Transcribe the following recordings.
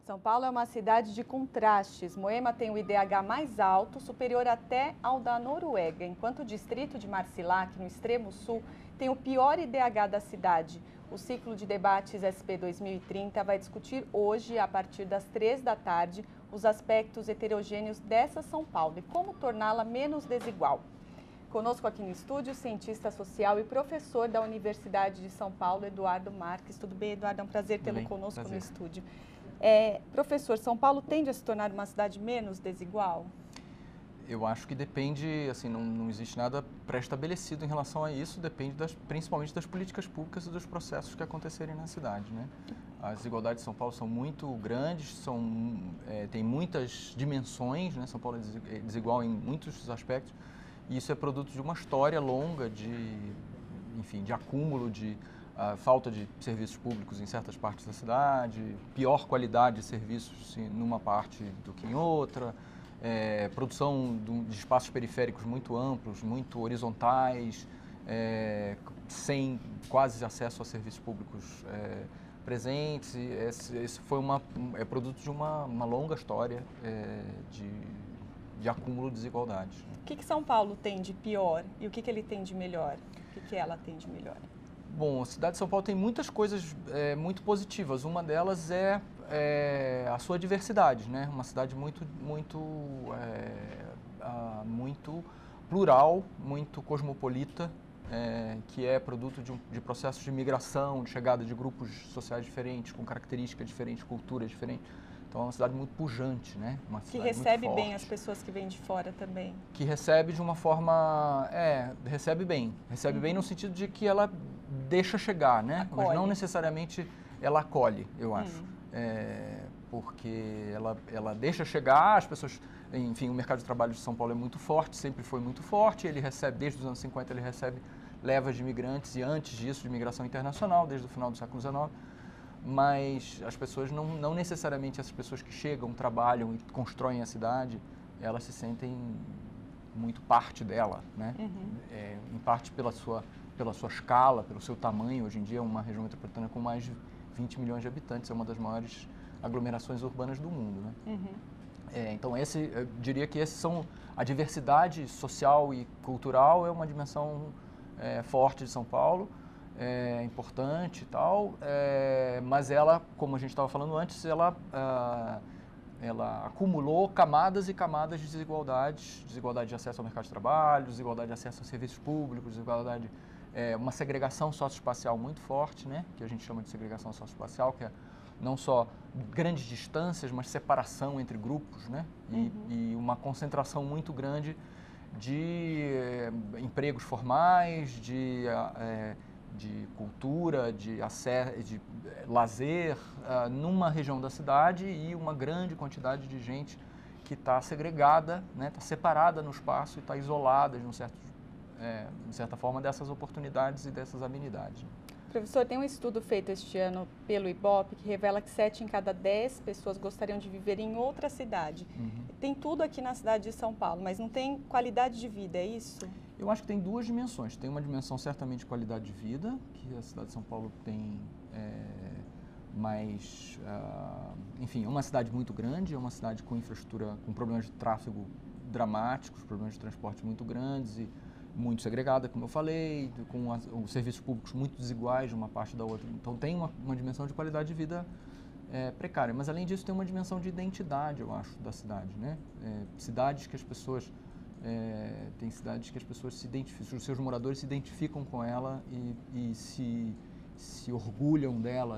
São Paulo é uma cidade de contrastes. Moema tem o IDH mais alto, superior até ao da Noruega, enquanto o distrito de Marcilac, no extremo sul, tem o pior IDH da cidade. O ciclo de debates SP 2030 vai discutir hoje, a partir das 3 da tarde, os aspectos heterogêneos dessa São Paulo e como torná-la menos desigual. Conosco aqui no estúdio, cientista social e professor da Universidade de São Paulo, Eduardo Marques. Tudo bem, Eduardo? É um prazer tê-lo conosco no estúdio. Professor, São Paulo tende a se tornar uma cidade menos desigual? Eu acho que depende, assim, não existe nada pré-estabelecido em relação a isso, depende principalmente das políticas públicas e dos processos que acontecerem na cidade, né? As desigualdades de São Paulo são muito grandes, tem muitas dimensões, né? São Paulo é desigual em muitos aspectos, e isso é produto de uma história longa de acúmulo de falta de serviços públicos em certas partes da cidade, pior qualidade de serviços numa parte do que em outra, produção de espaços periféricos muito amplos, muito horizontais, sem quase acesso a serviços públicos presentes. Esse foi produto de uma longa história de acúmulo de desigualdades. O que São Paulo tem de pior e o que ele tem de melhor? O que ela tem de melhor? Bom, a cidade de São Paulo tem muitas coisas muito positivas. Uma delas é a sua diversidade, né? Uma cidade muito plural, muito cosmopolita, que é produto de processos de migração, de chegada de grupos sociais diferentes, com características diferentes, culturas diferentes. Então é uma cidade muito pujante, né? Uma cidade que recebe muito bem forte, as pessoas que vêm de fora também. Que recebe de uma forma... recebe bem. Recebe bem no sentido de que ela deixa chegar, né? Acolhe. Mas não necessariamente ela acolhe, eu acho. Porque ela deixa chegar, as pessoas... Enfim, o mercado de trabalho de São Paulo é muito forte, sempre foi muito forte. Ele recebe, desde os anos 50, ele recebe levas de imigrantes e antes disso de imigração internacional, desde o final do século XIX. Mas as pessoas não necessariamente, essas pessoas que chegam, trabalham e constroem a cidade, elas se sentem muito parte dela, né? Em parte pela sua escala, pelo seu tamanho. Hoje em dia é uma região metropolitana com mais de 20 milhões de habitantes, é uma das maiores aglomerações urbanas do mundo, né? Então eu diria que a diversidade social e cultural é uma dimensão forte de São Paulo. É importante e tal, mas ela, como a gente estava falando antes, ela acumulou camadas e camadas de desigualdade de acesso ao mercado de trabalho, desigualdade de acesso a serviços públicos, desigualdade, uma segregação socioespacial muito forte, né, que a gente chama de segregação socioespacial, que é não só grandes distâncias, mas separação entre grupos, né, e uma concentração muito grande de empregos formais, de cultura, de lazer, numa região da cidade, e uma grande quantidade de gente que está segregada, né, está separada no espaço e está isolada, de certa forma, dessas oportunidades e dessas amenidades. Professor, tem um estudo feito este ano pelo IBOP que revela que 7 em cada 10 pessoas gostariam de viver em outra cidade. Tem tudo aqui na cidade de São Paulo, mas não tem qualidade de vida, é isso? Eu acho que tem duas dimensões. Tem uma dimensão certamente de qualidade de vida, que a cidade de São Paulo tem enfim, é uma cidade muito grande, é uma cidade com infraestrutura, com problemas de tráfego dramáticos, problemas de transporte muito grandes e muito segregada, como eu falei, com os serviços públicos muito desiguais de uma parte da outra. Então tem uma dimensão de qualidade de vida precária, mas além disso tem uma dimensão de identidade, eu acho, da cidade, né? Cidades que as pessoas... tem cidades que as pessoas se identificam, os seus moradores se identificam com ela e se orgulham dela,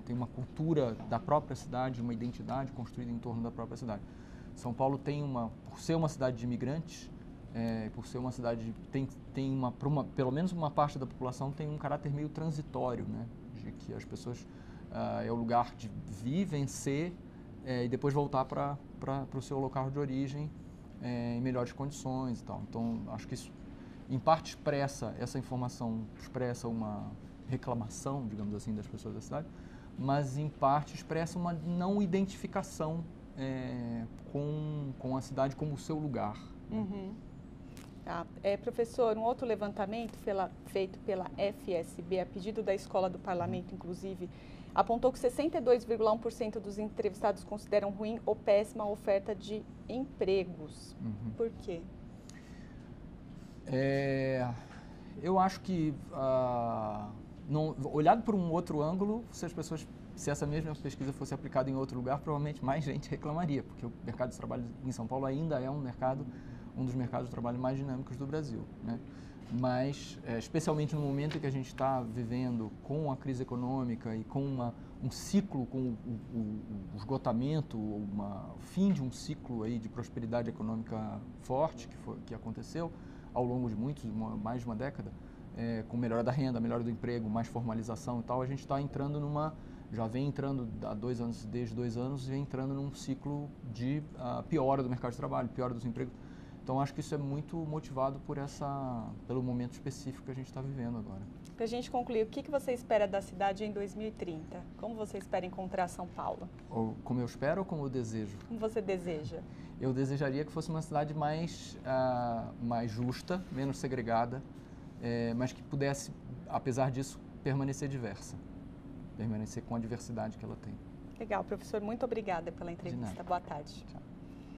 tem uma cultura da própria cidade, uma identidade construída em torno da própria cidade. São Paulo tem por ser uma cidade de imigrantes, por ser uma cidade, pelo menos uma parte da população tem um caráter meio transitório, né? De que as pessoas, é o lugar de vir, vencer e depois voltar para o seu local de origem, em melhores condições e tal. Então, acho que isso, em parte, essa informação expressa uma reclamação, digamos assim, das pessoas da cidade, mas, em parte, expressa uma não identificação com a cidade como o seu lugar. Tá. Professor, um outro levantamento feito pela FSB, a pedido da Escola do Parlamento, inclusive, apontou que 62,1% dos entrevistados consideram ruim ou péssima a oferta de empregos. Por quê? Eu acho que, olhado por um outro ângulo, se essa mesma pesquisa fosse aplicada em outro lugar, provavelmente mais gente reclamaria, porque o mercado de trabalho em São Paulo ainda é um dos mercados de trabalho mais dinâmicos do Brasil, né? Mas, especialmente no momento em que a gente está vivendo com a crise econômica e com um ciclo, com o esgotamento, o fim de um ciclo aí de prosperidade econômica forte que aconteceu ao longo de mais de uma década, com melhora da renda, melhora do emprego, mais formalização e tal, a gente está entrando já vem entrando desde 2 anos, vem entrando num ciclo de piora do mercado de trabalho, piora dos empregos. Então, acho que isso é muito motivado pelo momento específico que a gente está vivendo agora. Para a gente concluir, o que você espera da cidade em 2030? Como você espera encontrar São Paulo? Como eu espero ou como eu desejo? Como você deseja? Eu desejaria que fosse uma cidade mais justa, menos segregada, mas que pudesse, apesar disso, permanecer diversa. Permanecer com a diversidade que ela tem. Legal, professor. Muito obrigada pela entrevista. Boa tarde. Tchau.